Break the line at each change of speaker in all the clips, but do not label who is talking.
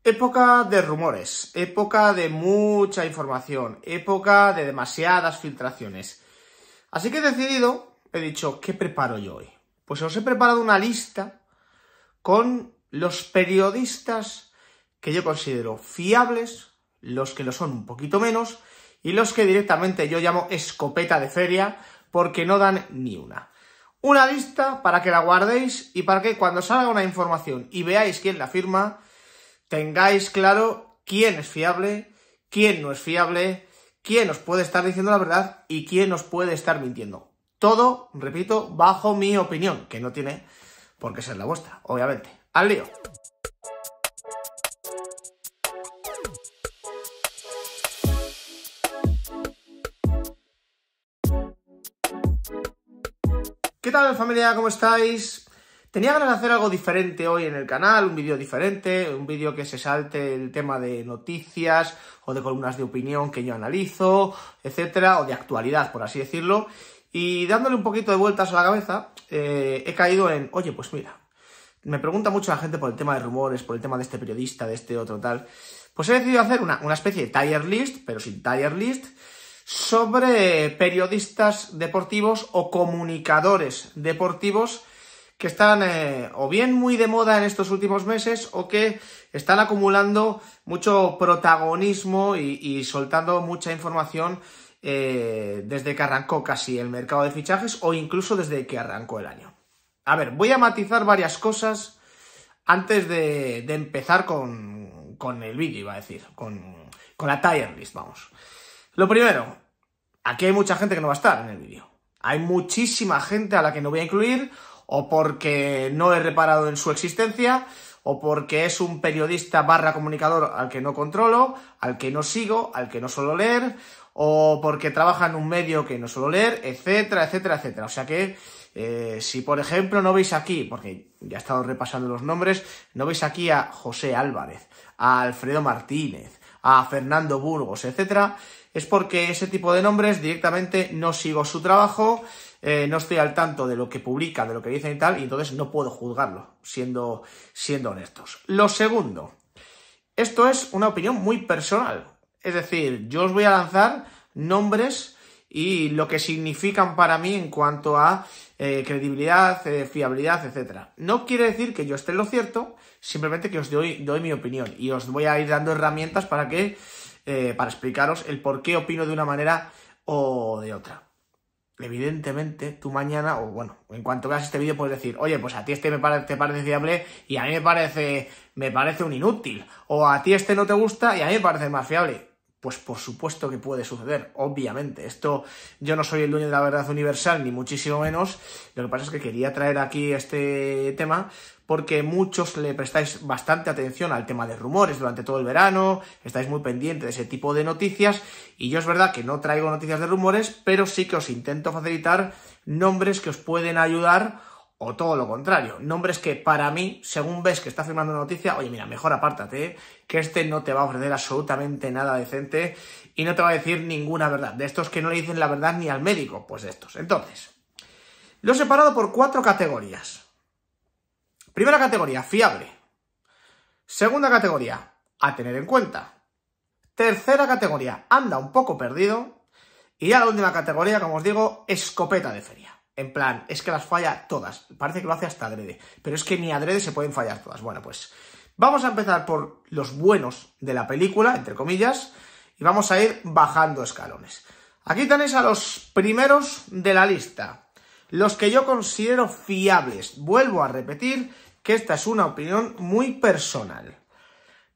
Época de rumores, época de mucha información, época de demasiadas filtraciones. Así que he dicho, ¿qué preparo yo hoy? Pues os he preparado una lista con los periodistas que yo considero fiables, los que lo son un poquito menos y los que directamente yo llamo escopeta de feria porque no dan ni una. Una lista para que la guardéis y para que cuando salga una información y veáis quién la firma, tengáis claro quién es fiable, quién no es fiable, quién os puede estar diciendo la verdad y quién os puede estar mintiendo. Todo, repito, bajo mi opinión, que no tiene por qué ser la vuestra, obviamente. ¡Al lío! ¿Qué tal, familia? ¿Cómo estáis? Tenía ganas de hacer algo diferente hoy en el canal, un vídeo diferente, un vídeo que se salte el tema de noticias o de columnas de opinión que yo analizo, etcétera, o de actualidad, por así decirlo. Y dándole un poquito de vueltas a la cabeza, he caído en, oye, pues mira, me pregunta mucho la gente por el tema de rumores, por el tema de este periodista, de este otro tal. Pues he decidido hacer una especie de tier list, pero sin tier list, sobre periodistas deportivos o comunicadores deportivos que están o bien muy de moda en estos últimos meses o que están acumulando mucho protagonismo y soltando mucha información desde que arrancó casi el mercado de fichajes o incluso desde que arrancó el año. A ver, voy a matizar varias cosas antes de empezar con el vídeo, iba a decir, con la tier list, vamos. Lo primero, aquí hay mucha gente que no va a estar en el vídeo. Hay muchísima gente a la que no voy a incluir, o porque no he reparado en su existencia, o porque es un periodista / comunicador al que no controlo, al que no sigo, al que no suelo leer, o porque trabaja en un medio que no suelo leer, etcétera, etcétera, etcétera. O sea que, si por ejemplo no veis aquí, porque ya he estado repasando los nombres, no veis aquí a José Álvarez, a Alfredo Martínez, a Fernando Burgos, etcétera, es porque ese tipo de nombres directamente no sigo su trabajo, no estoy al tanto de lo que publican, de lo que dicen y tal, y entonces no puedo juzgarlo, siendo honestos. Lo segundo, esto es una opinión muy personal, es decir, yo os voy a lanzar nombres y lo que significan para mí en cuanto a credibilidad, fiabilidad, etcétera. No quiere decir que yo esté en lo cierto, simplemente que os doy mi opinión y os voy a ir dando herramientas para explicaros el por qué opino de una manera o de otra. Evidentemente, tú mañana, o bueno, en cuanto veas este vídeo puedes decir, oye, pues a ti este te parece fiable y a mí me parece un inútil, o a ti este no te gusta y a mí me parece más fiable. Pues por supuesto que puede suceder, obviamente. Esto, yo no soy el dueño de la verdad universal, ni muchísimo menos. Lo que pasa es que quería traer aquí este tema porque muchos le prestáis bastante atención al tema de rumores durante todo el verano, estáis muy pendientes de ese tipo de noticias, y yo es verdad que no traigo noticias de rumores, pero sí que os intento facilitar nombres que os pueden ayudar, o todo lo contrario, nombres que para mí, según ves que está firmando una noticia, oye, mira, mejor apártate, que este no te va a ofrecer absolutamente nada decente y no te va a decir ninguna verdad. De estos que no le dicen la verdad ni al médico, pues de estos. Entonces, lo he separado por 4 categorías. Primera categoría, fiable. Segunda categoría, a tener en cuenta. Tercera categoría, anda un poco perdido. Y ya la última categoría, como os digo, escopeta de feria. En plan, es que las falla todas. Parece que lo hace hasta adrede. Pero es que ni adrede se pueden fallar todas. Bueno, pues vamos a empezar por los buenos de la película, entre comillas, y vamos a ir bajando escalones. Aquí tenéis a los primeros de la lista. Los que yo considero fiables. Vuelvo a repetir que esta es una opinión muy personal.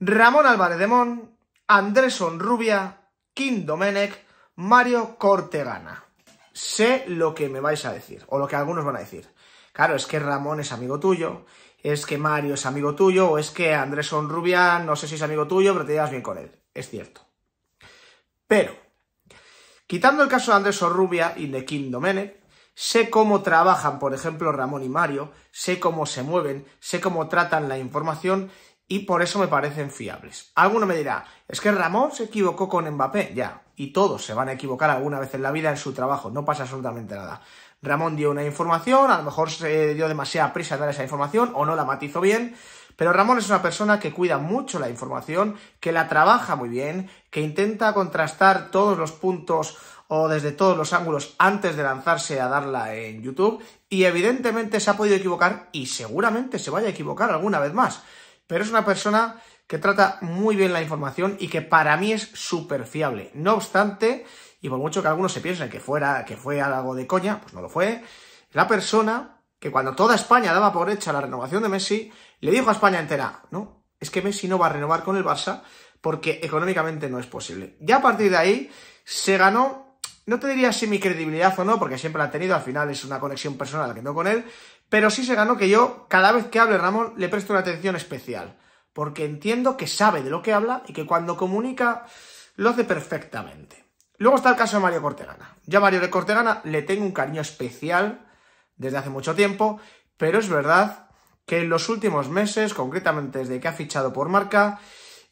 Ramón Álvarez de Mon, Andrés Onrubia, Quim Domènech, Mario Cortegana. Sé lo que me vais a decir, o lo que algunos van a decir. Claro, es que Ramón es amigo tuyo, es que Mario es amigo tuyo, o es que Andrés Onrubia, no sé si es amigo tuyo, pero te llevas bien con él. Es cierto. Pero, quitando el caso de Andrés Onrubia y de Quim Domènech, sé cómo trabajan, por ejemplo, Ramón y Mario, sé cómo se mueven, sé cómo tratan la información y por eso me parecen fiables. Alguno me dirá, es que Ramón se equivocó con Mbappé, ya, y todos se van a equivocar alguna vez en la vida en su trabajo, no pasa absolutamente nada. Ramón dio una información, a lo mejor se dio demasiada prisa en dar esa información o no la matizó bien, Pero Ramón es una persona que cuida mucho la información, que la trabaja muy bien, que intenta contrastar todos los puntos o desde todos los ángulos antes de lanzarse a darla en YouTube, y evidentemente se ha podido equivocar y seguramente se vaya a equivocar alguna vez más. Pero es una persona que trata muy bien la información y que para mí es súper fiable. No obstante, y por mucho que algunos se piensen que fue algo de coña, pues no lo fue, la persona que cuando toda España daba por hecha la renovación de Messi, le dijo a España entera, no, es que Messi no va a renovar con el Barça porque económicamente no es posible. Ya a partir de ahí se ganó, no te diría si mi credibilidad o no, porque siempre la ha tenido, al final es una conexión personal la que tengo con él, pero sí se ganó que yo, cada vez que hable Ramón, le presto una atención especial, porque entiendo que sabe de lo que habla y que cuando comunica lo hace perfectamente. Luego está el caso de Mario Cortegana. Yo a Mario de Cortegana le tengo un cariño especial desde hace mucho tiempo, pero es verdad que en los últimos meses, concretamente desde que ha fichado por Marca,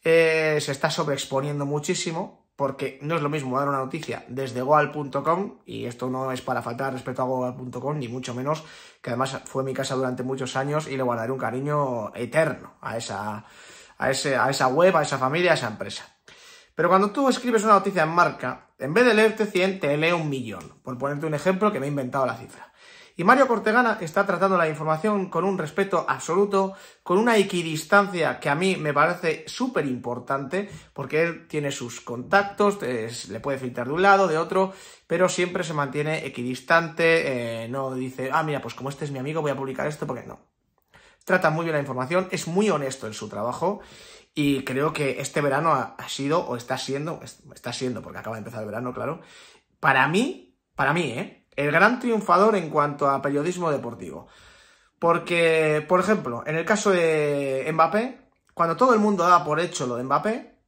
se está sobreexponiendo muchísimo, porque no es lo mismo dar una noticia desde goal.com, y esto no es para faltar respeto a goal.com, ni mucho menos, que además fue mi casa durante muchos años y le guardaré un cariño eterno a esa web, a esa familia, a esa empresa. Pero cuando tú escribes una noticia en Marca, en vez de leerte 100, te lee 1.000.000, por ponerte un ejemplo que me he inventado la cifra. Y Mario Cortegana está tratando la información con un respeto absoluto, con una equidistancia que a mí me parece súper importante, porque él tiene sus contactos, le puede filtrar de un lado, de otro, pero siempre se mantiene equidistante, no dice, mira, pues como este es mi amigo voy a publicar esto, porque no. Trata muy bien la información, es muy honesto en su trabajo, y creo que este verano ha sido, o está siendo, porque acaba de empezar el verano, claro, para mí, el gran triunfador en cuanto a periodismo deportivo. Porque, por ejemplo, en el caso de Mbappé, cuando todo el mundo daba por hecho lo de Mbappé,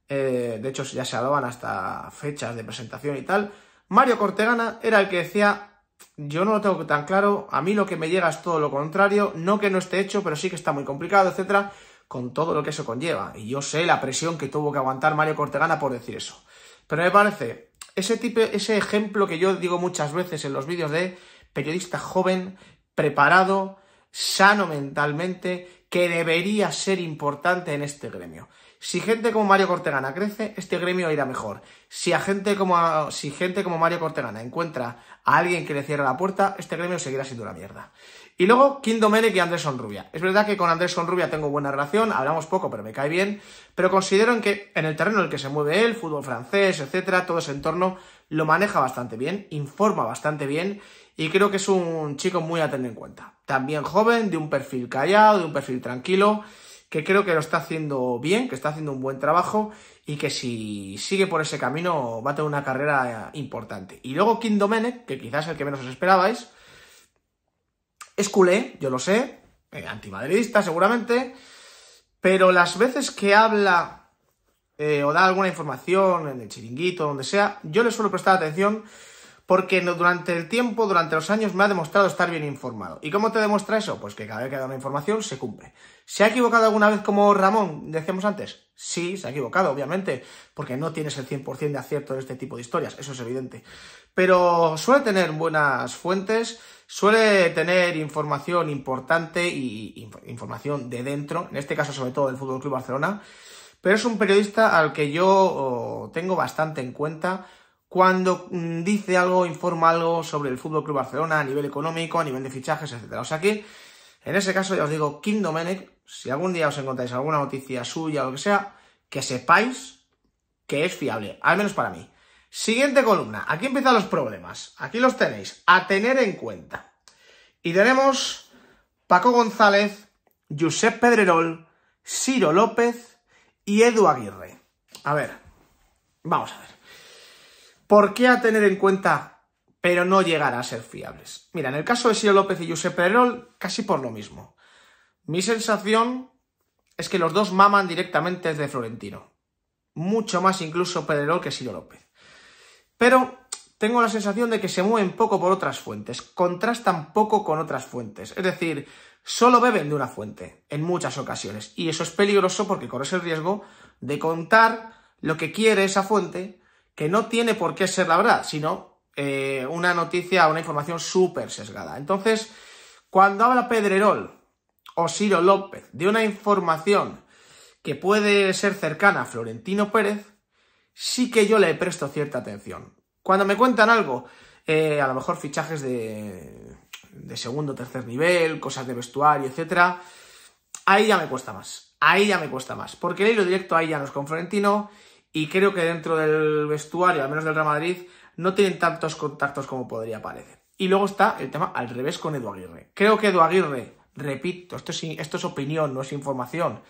de hecho ya se hablaban hasta fechas de presentación y tal, Mario Cortegana era el que decía, yo no lo tengo tan claro, a mí lo que me llega es todo lo contrario, no que no esté hecho, pero sí que está muy complicado, etcétera, con todo lo que eso conlleva. Y yo sé la presión que tuvo que aguantar Mario Cortegana por decir eso. Pero me parece ese ejemplo que yo digo muchas veces en los vídeos de periodista joven, preparado, sano mentalmente, que debería ser importante en este gremio. Si gente como Mario Cortegana crece, este gremio irá mejor. Si gente como Mario Cortegana encuentra a alguien que le cierre la puerta, este gremio seguirá siendo una mierda. Y luego, Quim Domènech y Andrés Onrubia. Es verdad que con Andrés Onrubia tengo buena relación, hablamos poco, pero me cae bien, pero considero que en el terreno en el que se mueve él, fútbol francés, etcétera, todo ese entorno lo maneja bastante bien, informa bastante bien, y creo que es un chico muy a tener en cuenta. También joven, de un perfil callado, de un perfil tranquilo, que creo que lo está haciendo bien, que está haciendo un buen trabajo, y que si sigue por ese camino va a tener una carrera importante. Y luego Quim Domènech, que quizás es el que menos os esperabais, es culé, yo lo sé, antimadridista seguramente, pero las veces que habla o da alguna información en el Chiringuito, donde sea, yo le suelo prestar atención porque durante el tiempo, durante los años, me ha demostrado estar bien informado. ¿Y cómo te demuestra eso? Pues que cada vez que da una información se cumple. ¿Se ha equivocado alguna vez como Ramón, decíamos antes? Sí, se ha equivocado, obviamente, porque no tienes el 100% de acierto en este tipo de historias, eso es evidente. Pero suele tener buenas fuentes, suele tener información importante y información de dentro, en este caso sobre todo del FC Barcelona, pero es un periodista al que yo tengo bastante en cuenta cuando dice algo, informa algo sobre el FC Barcelona a nivel económico, a nivel de fichajes, etc. O sea que, en ese caso, ya os digo, Quim Domènech, si algún día os encontráis alguna noticia suya o lo que sea, que sepáis que es fiable, al menos para mí. Siguiente columna, aquí empiezan los problemas, aquí los tenéis, a tener en cuenta. Y tenemos Paco González, Josep Pedrerol, Ciro López y Edu Aguirre. A ver, vamos a ver. ¿Por qué a tener en cuenta, pero no llegar a ser fiables? Mira, en el caso de Ciro López y Josep Pedrerol, casi por lo mismo. Mi sensación es que los dos maman directamente desde Florentino. Mucho más incluso Pedrerol que Ciro López. Pero tengo la sensación de que se mueven poco por otras fuentes, contrastan poco con otras fuentes. Es decir, solo beben de una fuente en muchas ocasiones. Y eso es peligroso porque corres el riesgo de contar lo que quiere esa fuente, que no tiene por qué ser la verdad, sino una noticia, una información súper sesgada. Entonces, cuando habla Pedrerol o Siro López de una información que puede ser cercana a Florentino Pérez, sí que yo le presto cierta atención. Cuando me cuentan algo, a lo mejor fichajes de segundo o tercer nivel, cosas de vestuario, etcétera, ahí ya me cuesta más. Ahí ya me cuesta más. Porque el hilo directo ahí ya no es con Florentino y creo que dentro del vestuario, al menos del Real Madrid, no tienen tantos contactos como podría parecer. Y luego está el tema al revés con Edu Aguirre. Creo que Edu Aguirre, repito, esto es opinión, no es información.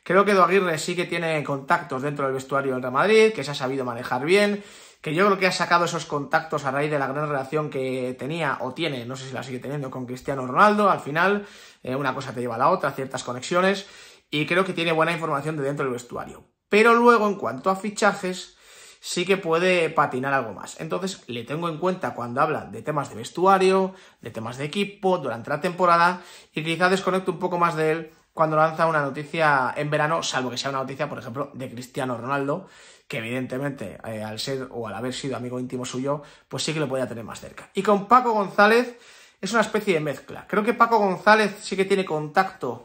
Creo que Edu Aguirre sí que tiene contactos dentro del vestuario del Real Madrid, que se ha sabido manejar bien, que yo creo que ha sacado esos contactos a raíz de la gran relación que tenía o tiene, no sé si la sigue teniendo, con Cristiano Ronaldo. Al final, una cosa te lleva a la otra, ciertas conexiones, y creo que tiene buena información de dentro del vestuario. Pero luego, en cuanto a fichajes, sí que puede patinar algo más. Entonces, le tengo en cuenta cuando habla de temas de vestuario, de temas de equipo, durante la temporada, y quizá desconecto un poco más de él cuando lanza una noticia en verano, salvo que sea una noticia, por ejemplo, de Cristiano Ronaldo, que evidentemente, al ser o al haber sido amigo íntimo suyo, pues sí que lo podía tener más cerca. Y con Paco González es una especie de mezcla. Creo que Paco González sí que tiene contacto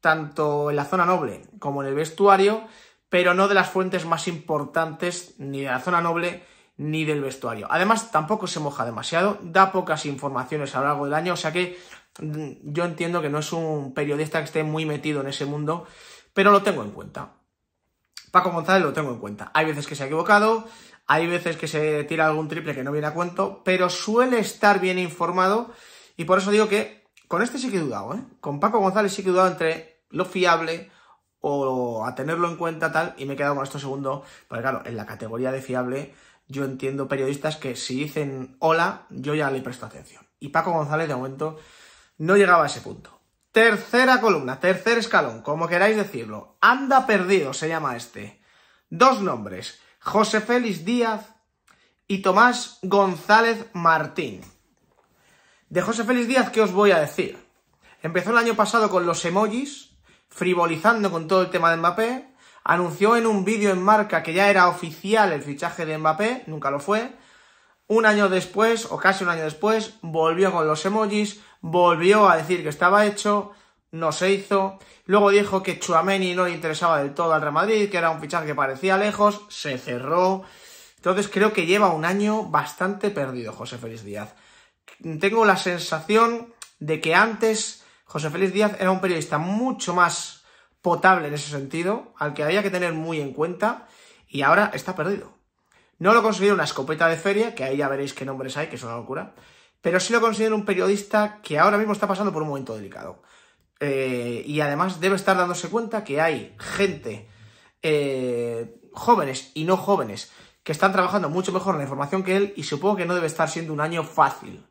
tanto en la zona noble como en el vestuario, pero no de las fuentes más importantes ni de la zona noble ni del vestuario. Además, tampoco se moja demasiado, da pocas informaciones a lo largo del año, o sea que yo entiendo que no es un periodista que esté muy metido en ese mundo, pero lo tengo en cuenta. Paco González lo tengo en cuenta. Hay veces que se ha equivocado, hay veces que se tira algún triple que no viene a cuento, pero suele estar bien informado y por eso digo que con este sí que he dudado, ¿eh? Con Paco González sí que he dudado entre lo fiable o a tenerlo en cuenta tal, y me he quedado con esto segundo, porque claro, en la categoría de fiable yo entiendo periodistas que si dicen hola, yo ya le presto atención. Y Paco González de momento no llegaba a ese punto. Tercera columna, tercer escalón, como queráis decirlo. Anda perdido se llama este. Dos nombres, José Félix Díaz y Tomás González Martín. De José Félix Díaz, ¿qué os voy a decir? Empezó el año pasado con los emojis, frivolizando con todo el tema de Mbappé, anunció en un vídeo en Marca que ya era oficial el fichaje de Mbappé, nunca lo fue. Un año después, o casi un año después, volvió con los emojis, volvió a decir que estaba hecho, no se hizo. Luego dijo que Tchouaméni no le interesaba del todo al Real Madrid, que era un fichaje que parecía lejos, se cerró. Entonces creo que lleva un año bastante perdido José Félix Díaz. Tengo la sensación de que antes José Félix Díaz era un periodista mucho más potable en ese sentido, al que había que tener muy en cuenta, y ahora está perdido. No lo considero una escopeta de feria, que ahí ya veréis qué nombres hay, que es una locura, pero sí lo considero un periodista que ahora mismo está pasando por un momento delicado. Y además debe estar dándose cuenta que hay gente, jóvenes y no jóvenes, que están trabajando mucho mejor en la información que él, y supongo que no debe estar siendo un año fácil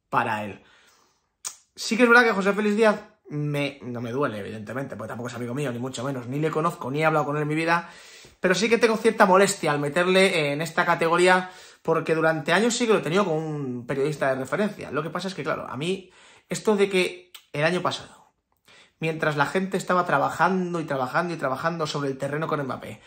para él. Sí que es verdad que José Félix Díaz no me duele, evidentemente, porque tampoco es amigo mío, ni mucho menos, ni le conozco, ni he hablado con él en mi vida, pero sí que tengo cierta molestia al meterle en esta categoría, porque durante años sí que lo he tenido como un periodista de referencia. Lo que pasa es que, claro, a mí, esto de que el año pasado, mientras la gente estaba trabajando y trabajando y trabajando sobre el terreno con Mbappé,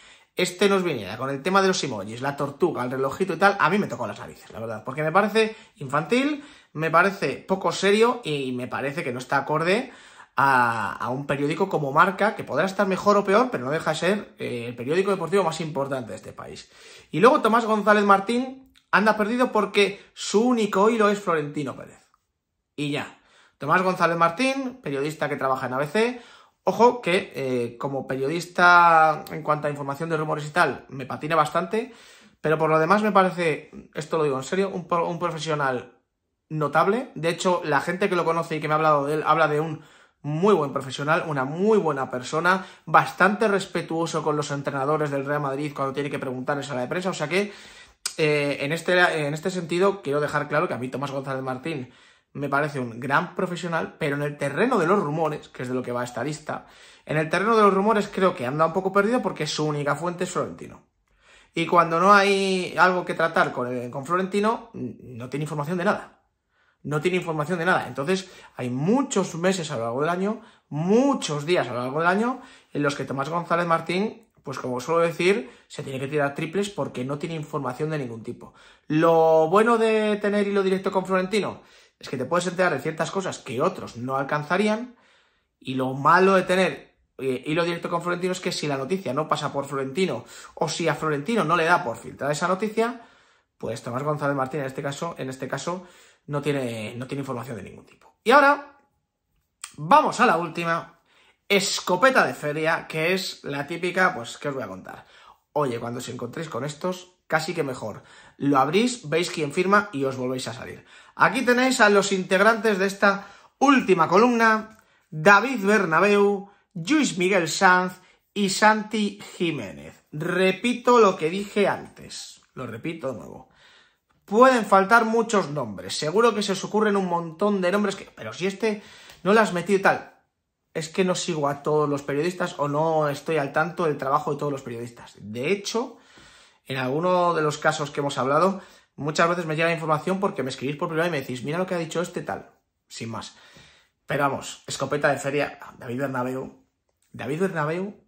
nos viniera con el tema de los emojis, la tortuga, el relojito y tal, a mí me tocó las narices, la verdad, porque me parece infantil, me parece poco serio y me parece que no está acorde a un periódico como Marca, que podrá estar mejor o peor, pero no deja de ser el periódico deportivo más importante de este país. Y luego Tomás González Martín anda perdido porque su único hilo es Florentino Pérez. Y ya. Tomás González Martín, periodista que trabaja en ABC. Ojo que como periodista en cuanto a información de rumores y tal, me patina bastante, pero por lo demás me parece, esto lo digo en serio, un profesional notable. De hecho, la gente que lo conoce y que me ha hablado de él, habla de un muy buen profesional, una muy buena persona, bastante respetuoso con los entrenadores del Real Madrid cuando tiene que preguntar en sala de prensa. O sea que en este sentido quiero dejar claro que a mí Tomás González Martín me parece un gran profesional, pero en el terreno de los rumores, que es de lo que va esta lista, en el terreno de los rumores creo que anda un poco perdido porque su única fuente es Florentino. Y cuando no hay algo que tratar con Florentino, no tiene información de nada. No tiene información de nada. Entonces, hay muchos meses a lo largo del año, muchos días a lo largo del año, en los que Tomás González Martín, pues como suelo decir, se tiene que tirar triples porque no tiene información de ningún tipo. Lo bueno de tener hilo directo con Florentino es que te puedes enterar de ciertas cosas que otros no alcanzarían, Y lo malo de tener hilo directo con Florentino es que si la noticia no pasa por Florentino o si a Florentino no le da por filtrar esa noticia, pues Tomás González Martín en este caso no tiene información de ningún tipo. Y ahora vamos a la última, escopeta de feria, que es la típica, pues, ¿qué os voy a contar? Oye, cuando os encontréis con estos, casi que mejor. Lo abrís, veis quién firma y os volvéis a salir. Aquí tenéis a los integrantes de esta última columna: David Bernabéu, Lluís Miguel Sanz y Santi Jiménez. Repito lo que dije antes, lo repito de nuevo. Pueden faltar muchos nombres, seguro que se os ocurren un montón de nombres, pero si no lo has metido y tal. Es que no sigo a todos los periodistas o no estoy al tanto del trabajo de todos los periodistas. De hecho, en alguno de los casos que hemos hablado, muchas veces me llega información porque me escribís por privado y me decís, mira lo que ha dicho tal, sin más. Pero vamos, escopeta de feria, David Bernabéu. David Bernabéu,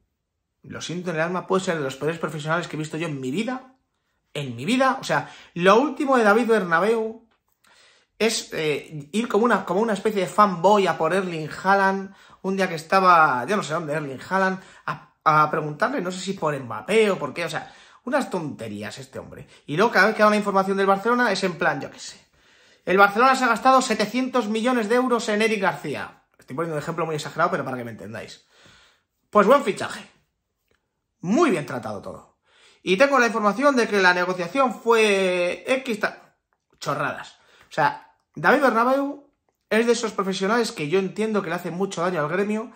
lo siento en el alma, puede ser de los peores profesionales que he visto yo en mi vida. O sea, lo último de David Bernabéu es ir como una especie de fanboy a por Erling Haaland, un día que estaba, yo no sé dónde, Erling Haaland, a preguntarle, no sé si por Mbappé o por qué, o sea, unas tonterías este hombre. Y luego cada vez que da una información del Barcelona es en plan, yo qué sé. El Barcelona se ha gastado 700 millones de euros en Eric García. Estoy poniendo un ejemplo muy exagerado, pero para que me entendáis. Pues buen fichaje. Muy bien tratado todo. Y tengo la información de que la negociación fue X... Chorradas. O sea, David Bernabéu es de esos profesionales que yo entiendo que le hace mucho daño al gremio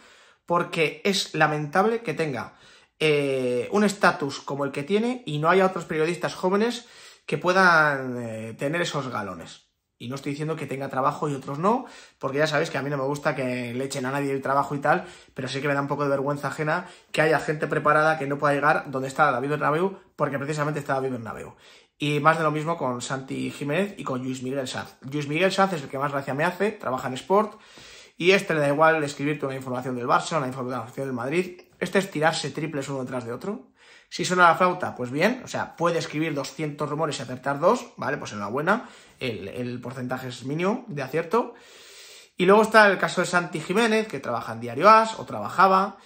porque es lamentable que tenga un estatus como el que tiene y no haya otros periodistas jóvenes que puedan tener esos galones. Y no estoy diciendo que tenga trabajo y otros no, porque ya sabéis que a mí no me gusta que le echen a nadie el trabajo y tal, pero sí que me da un poco de vergüenza ajena que haya gente preparada que no pueda llegar donde está David Bernabéu, porque precisamente está David Bernabéu. Y más de lo mismo con Santi Jiménez y con Lluís Miguel Sanz. Lluís Miguel Sanz es el que más gracia me hace, trabaja en Sport, y le da igual escribirte una información del Barça, una información del Madrid. Este es tirarse triples uno detrás de otro. Si suena la flauta, pues bien, o sea, puede escribir 200 rumores y acertar 2, ¿vale? Pues enhorabuena, el porcentaje es mínimo de acierto. Y luego está el caso de Santi Jiménez, que trabaja en Diario AS, o trabajaba,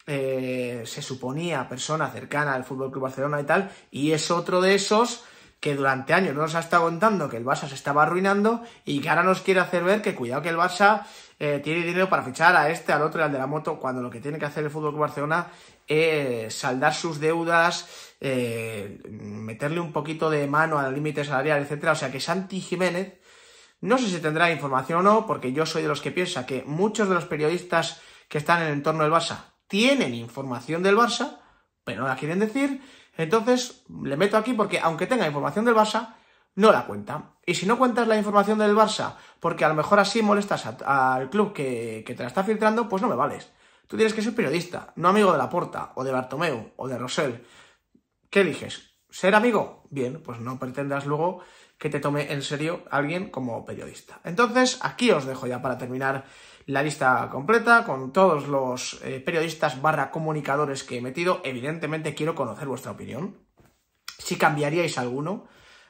se suponía persona cercana al FC Barcelona y tal, y es otro de esos que durante años no nos ha estado contando que el Barça se estaba arruinando y que ahora nos quiere hacer ver que cuidado que el Barça tiene dinero para fichar a este, al otro y al de la moto, cuando lo que tiene que hacer el FC Barcelona es saldar sus deudas, meterle un poquito de mano al límite salarial, etcétera. O sea que Santi Jiménez, no sé si tendrá información o no, porque yo soy de los que piensa que muchos de los periodistas que están en el entorno del Barça tienen información del Barça, pero no la quieren decir. Entonces le meto aquí porque aunque tenga información del Barça, no la cuenta. Y si no cuentas la información del Barça porque a lo mejor así molestas al club que te la está filtrando, pues no me vales. Tú tienes que ser periodista, no amigo de Laporta, o de Bartomeu, o de Rosell. ¿Qué eliges? ¿Ser amigo? Bien, pues no pretendas luego que te tome en serio alguien como periodista. Entonces, aquí os dejo ya para terminar la lista completa con todos los periodistas / comunicadores que he metido. Evidentemente quiero conocer vuestra opinión. Si cambiaríais alguno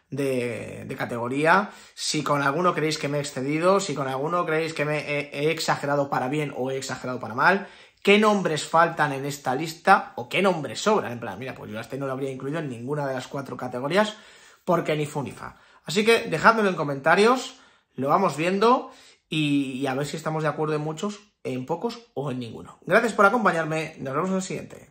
de categoría, si con alguno creéis que me he excedido, si con alguno creéis que me he exagerado para bien o he exagerado para mal, qué nombres faltan en esta lista o qué nombres sobran. En plan, mira, pues yo a este no lo habría incluido en ninguna de las 4 categorías porque ni fu ni fa. Así que dejádmelo en comentarios, lo vamos viendo y a ver si estamos de acuerdo en muchos, en pocos o en ninguno. Gracias por acompañarme, nos vemos en el siguiente.